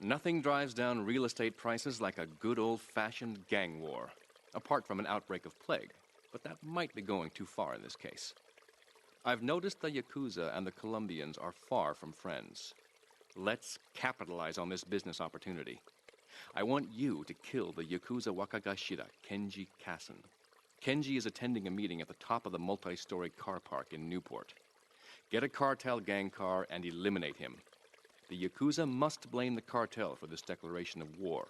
Nothing drives down real estate prices like a good old-fashioned gang war. Apart from an outbreak of plague, but that might be going too far in this case. I've noticed the Yakuza and the Colombians are far from friends. Let's capitalize on this business opportunity. I want you to kill the Yakuza Wakagashira, Kenji Kassen. Kenji is attending a meeting at the top of the multi-story car park in Newport. Get a cartel gang car and eliminate him. The Yakuza must blame the cartel for this declaration of war.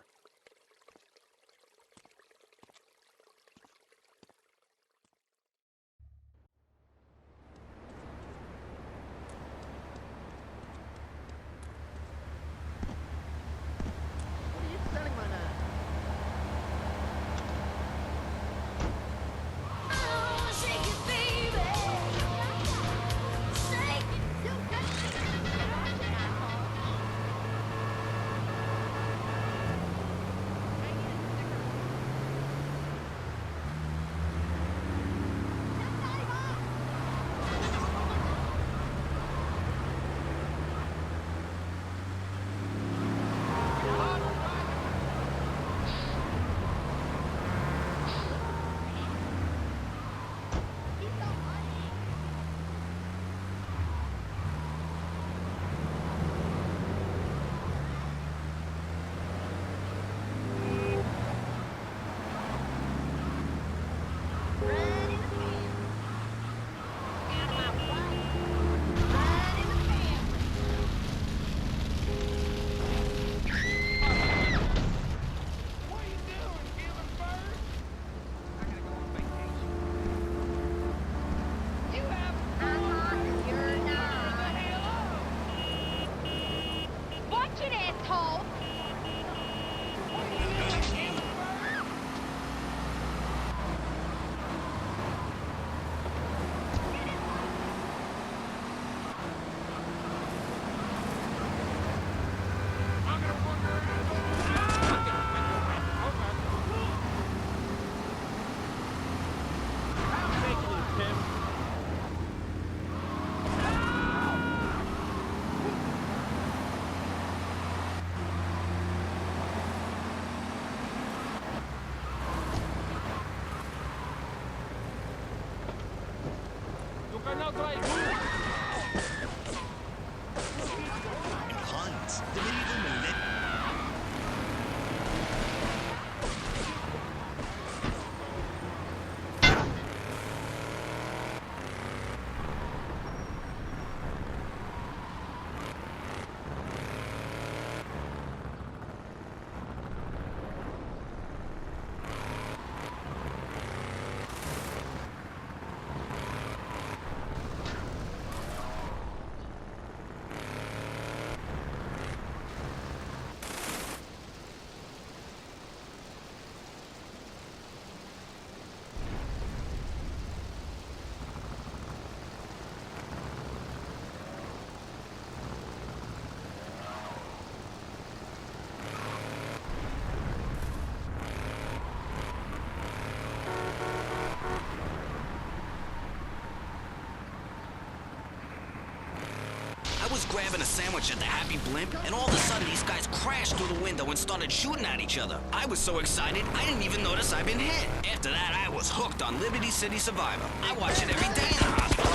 I was grabbing a sandwich at the Happy Blimp, and all of a sudden these guys crashed through the window and started shooting at each other. I was so excited, I didn't even notice I'd been hit. After that, I was hooked on Liberty City Survivor. I watch it every day in the hospital.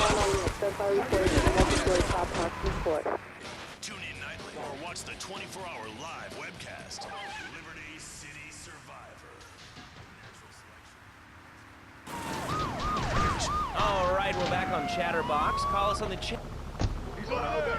Tune in nightly or watch the 24-hour live webcast. Liberty City Survivor. All right, we're back on Chatterbox. Call us on the chat. He's on over.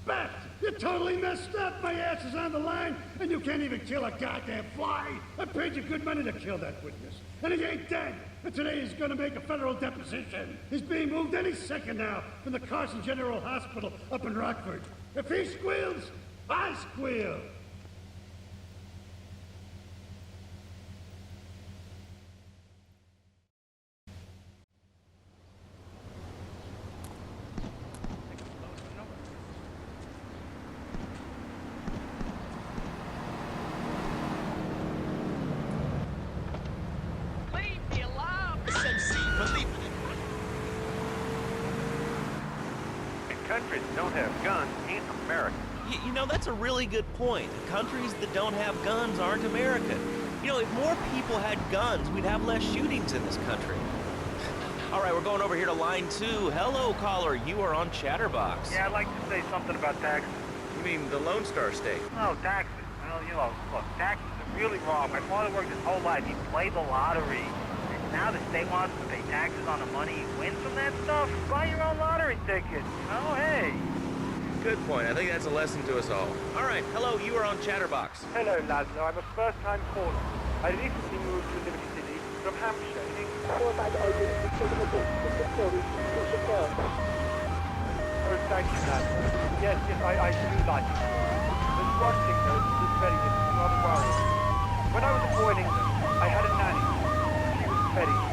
respect. You're totally messed up. My ass is on the line, and you can't even kill a goddamn fly. I paid you good money to kill that witness, and he ain't dead. And today he's gonna make a federal deposition. He's being moved any second now from the Carson General Hospital up in Rockford. If he squeals, I squeal. Countries that don't have guns ain't America. You know, that's a really good point. Countries that don't have guns aren't American. You know, if more people had guns, we'd have less shootings in this country. All right, we're going over here to line 2. Hello, caller. You are on Chatterbox. Yeah, I'd like to say something about taxes. You mean the Lone Star State? No, taxes. Well, you know, look, taxes are really wrong. My father worked his whole life. He played the lottery. And now the state wants to pay taxes on the money he wins from that stuff. Buy your own lottery ticket. Oh, hey. Good point. I think that's a lesson to us all. All right, hello. You are on Chatterbox. Hello, Laszlo. I'm a first-time caller. I recently moved to Liberty City from Hampshire. Oh, thank you, Laszlo. Yes, I do like it. There's one thing, though, that's very rather worrying. When I was a boy in England, I had a nanny. She was very good.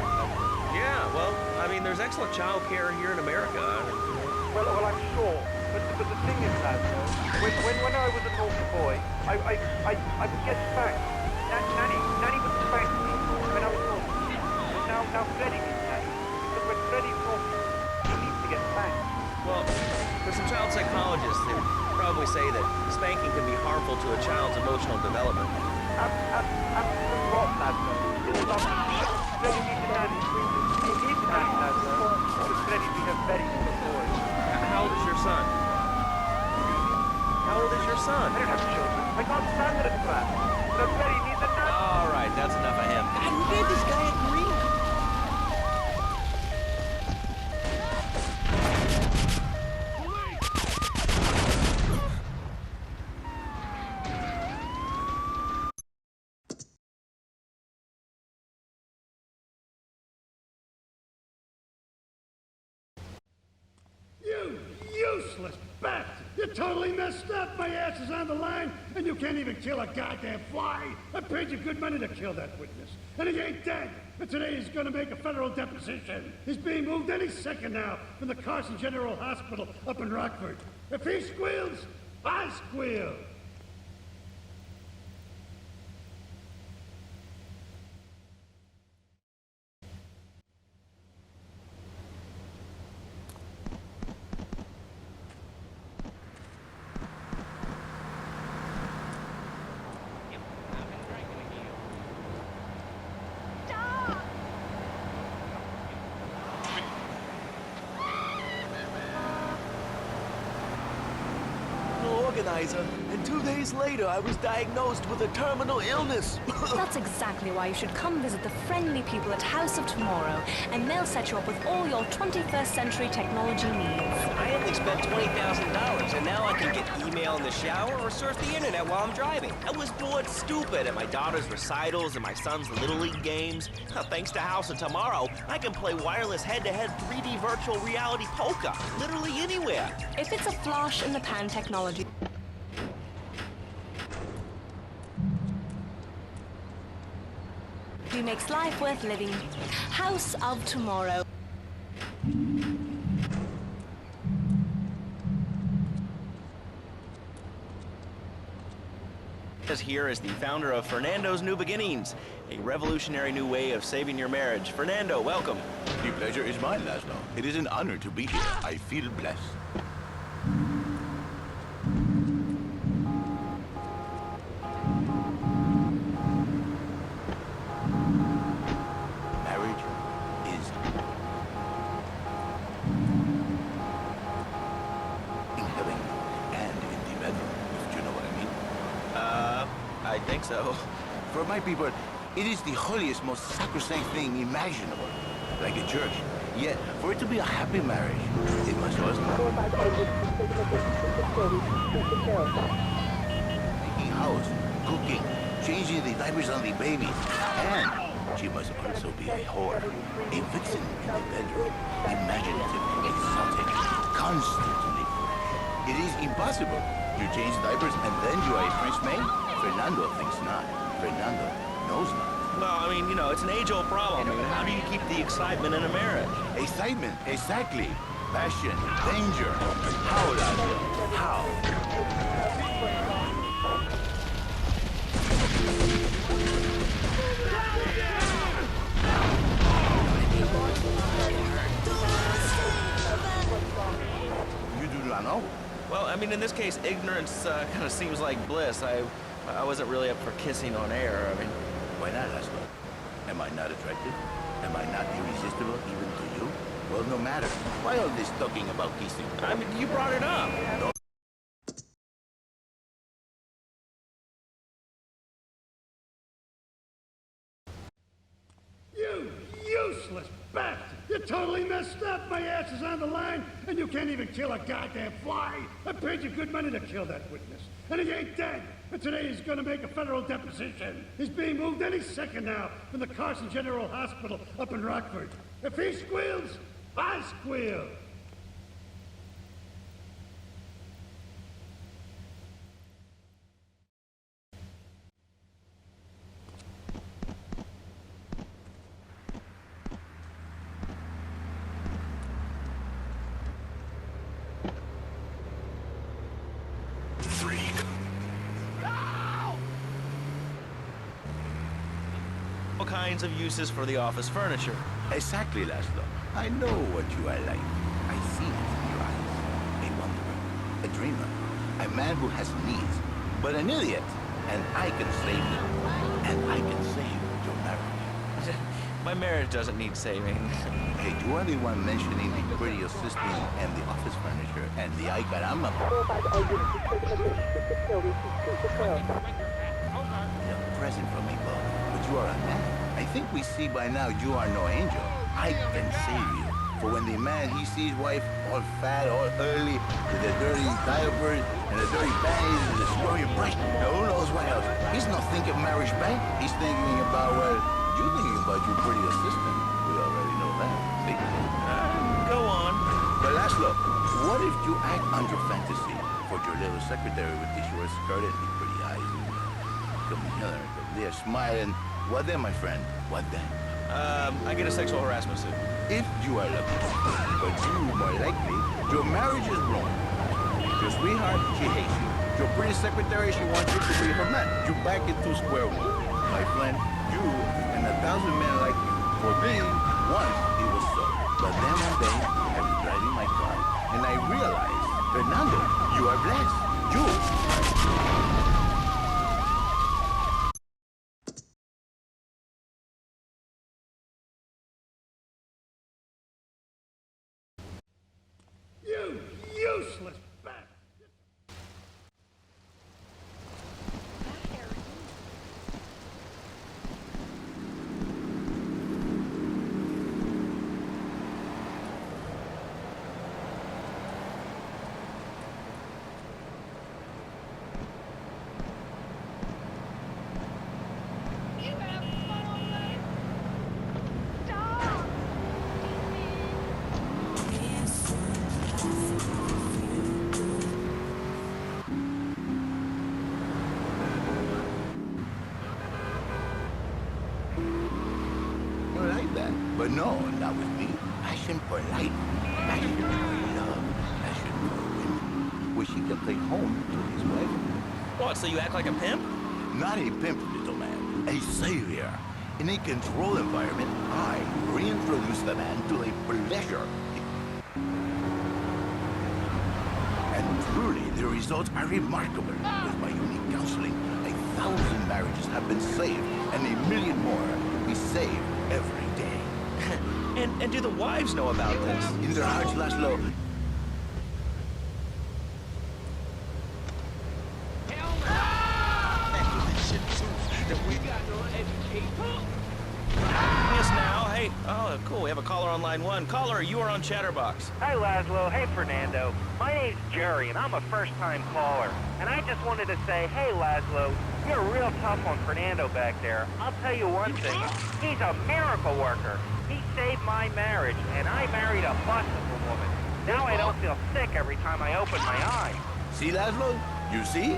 Yeah, well, I mean, there's excellent child care here in America. Well, I'm sure. But the thing is, Laszlo, when I was a naughty boy, I would get spanked. Nanny would spank me when I was naughty. But now Freddie needs Nanny. Because when Freddie's naughty, he needs to get spanked. Well, for some child psychologists, they would probably say that spanking can be harmful to a child's emotional development. Absolute rot, Laszlo. Freddie needs a nanny. He needs a nanny, Laszlo. Because Freddie being a very good boy. How old is your son? How old is your son? I don't have children. I can't stand it at class. So Freddie needs a nanny. All right, that's enough of him. God, who gave this guy a green? You useless bastard! You're totally messed up! My ass is on the line, and you can't even kill a goddamn fly! I paid you good money to kill that witness, and he ain't dead! And today he's gonna make a federal deposition! He's being moved any second now from the Carson General Hospital up in Rockford. If he squeals, I squeal! Organizer, and 2 days later I was diagnosed with a terminal illness. That's exactly why you should come visit the friendly people at House of Tomorrow, and they'll set you up with all your 21st century technology needs. I only spent $20,000, and now I can get email in the shower or surf the internet while I'm driving. I was bored stupid at my daughter's recitals and my son's Little League games. Thanks to House of Tomorrow, I can play wireless head-to-head 3D virtual reality poker, literally anywhere. If it's a flash in the pan technology, makes life worth living. House of Tomorrow. Here is the founder of Fernando's New Beginnings, a revolutionary new way of saving your marriage. Fernando, welcome. The pleasure is mine, Laszlo. It is an honor to be here. I feel blessed. Marriage is in heaven and in the bedroom, if you know what I mean. I think so. For my people, it is the holiest, most sacrosanct thing imaginable, like a church. Yet, for it to be a happy marriage, it must also... Making house, cooking, changing the diapers on the babies. And she must also be a whore, a vixen in the bedroom, imaginative, exotic, constantly fresh. It is impossible. You change diapers and then you are a French maid? Fernando thinks not. Fernando knows not. Well, I mean, you know, it's an age-old problem. I mean, how do you keep the excitement in a marriage? Excitement, exactly. Passion, danger. How, Laszlo? How? You do not know? Well, I mean, in this case, ignorance kind of seems like bliss. I wasn't really up for kissing on air. I mean, Why not, Laszlo? Am I not attractive? Am I not irresistible even to you? Well, no matter. Why all this talking about kissing? I mean, you brought it up. You useless bastard! You're totally messed up. My ass is on the line, and you can't even kill a goddamn fly. I paid you good money to kill that witness, and he ain't dead. And today he's gonna make a federal deposition. He's being moved any second now from the Carson General Hospital up in Rockford. If he squeals, I squeal. All kinds of uses for the office furniture. Exactly, Laszlo. I know what you are like. I see it in your eyes. A wanderer, a dreamer, a man who has needs, but an idiot. And I can save you. And I can save your marriage. My marriage doesn't need saving. Hey, you are the one mentioning the pretty assistant and the office furniture and the ay caramba. A present from me, Bob. But you are a man. I think we see by now you are no angel. I can save you. For when the man, he sees wife all fat, all early, with the dirty diapers and the dirty panties and the squirmy brush, and who knows what else. He's not thinking marriage bank. He's thinking about, well, you're thinking about your pretty assistant. We already know that. See? Go on. But Laszlo, what if you act under fantasy for your little secretary with the short skirt and the pretty eyes? Come here, they're smiling. What then, my friend? What then? I get a sexual harassment suit. If you are lucky, but you more likely, your marriage is ruined. Your sweetheart, she hates you. Your pretty secretary, she wants you to be her man. You're back into square one. My friend, you and 1,000 men like you. For me, once it was so. But then one day, I was driving my car, and I realized, Fernando, you are blessed. You. You useless bastard! But no, not with me. Passion for life, passion for love, passion for women. Wish he could play home to his wife. What, so you act like a pimp? Not a pimp, little man. A savior. In a controlled environment, I reintroduce the man to a pleasure. And truly, the results are remarkable. With my unique counseling, 1,000 marriages have been saved, and 1,000,000 more be saved every day. And do the wives know about this? In their hearts, Laszlo. Yes, now, hey, oh, cool. We have a caller on line 1. Caller, you are on Chatterbox. Hi, Laszlo. Hey, Fernando. My name's Jerry, and I'm a first-time caller. And I just wanted to say, hey, Laszlo, you're real tough on Fernando back there. I'll tell you one thing. He's a miracle worker. He saved my marriage, and I married a bustable woman. Now I don't feel sick every time I open my eyes. See, Laszlo? You see?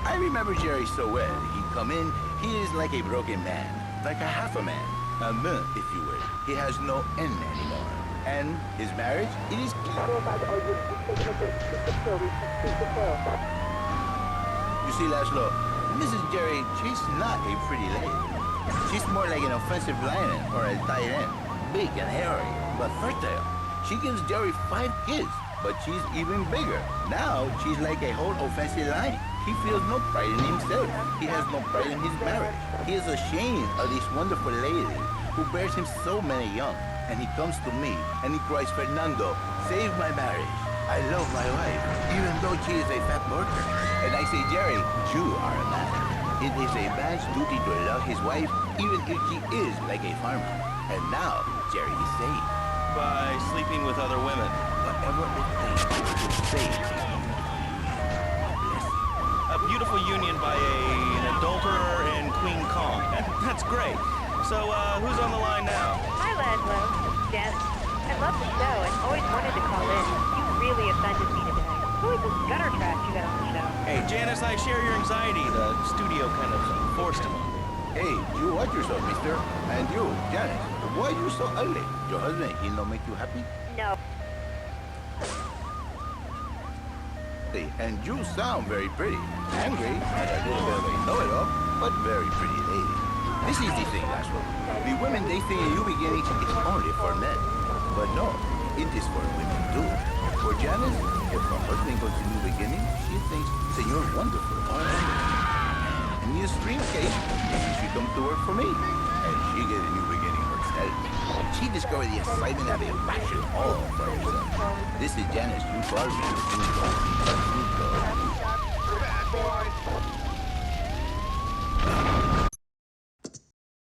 I remember Jerry so well. He'd come in, he is like a broken man, like a half a man, a man, if you will. He has no end anymore. And his marriage, it is... You see, Laszlo, Mrs. Jerry, she's not a pretty lady. She's more like an offensive lineman or a tight end. Big and hairy, but fertile. She gives Jerry 5 kids, but she's even bigger. Now, she's like a whole offensive line. He feels no pride in himself. He has no pride in his marriage. He is ashamed of this wonderful lady who bears him so many young. And he comes to me and he cries, Fernando, save my marriage. I love my wife, even though she is a fat worker. And I say, Jerry, you are a man. It is a man's duty to love his wife, even if she is like a farmer. And now, Jerry is saved. By sleeping with other women. Whatever it takes to save his A beautiful union by an adulterer and Queen Kong. That's great. So, who's on the line now? Hi, Laszlo. Janice. I love the show and always wanted to call in. You really offended me today. Who is this gutter trash you got on the show? Hey, Janice, I share your anxiety. The studio kind of forced him on me. Hey, you watch yourself, mister. And you, Janice, why are you so ugly? Your husband, he don't make you happy? No. Hey, and you sound very pretty. Angry, and a little bit of a know-it-all, but very pretty lady. This is the thing, Laszlo. The women, they think a new beginning is only for men. But no, it is for women too. For Janice, if her husband goes to new beginning, she thinks, Senor Wonderful. In the extreme case, she comes to work for me, and she gets a new beginning herself. She discovered the excitement of a passion all for herself. This is Janice, you call me. Bad boy.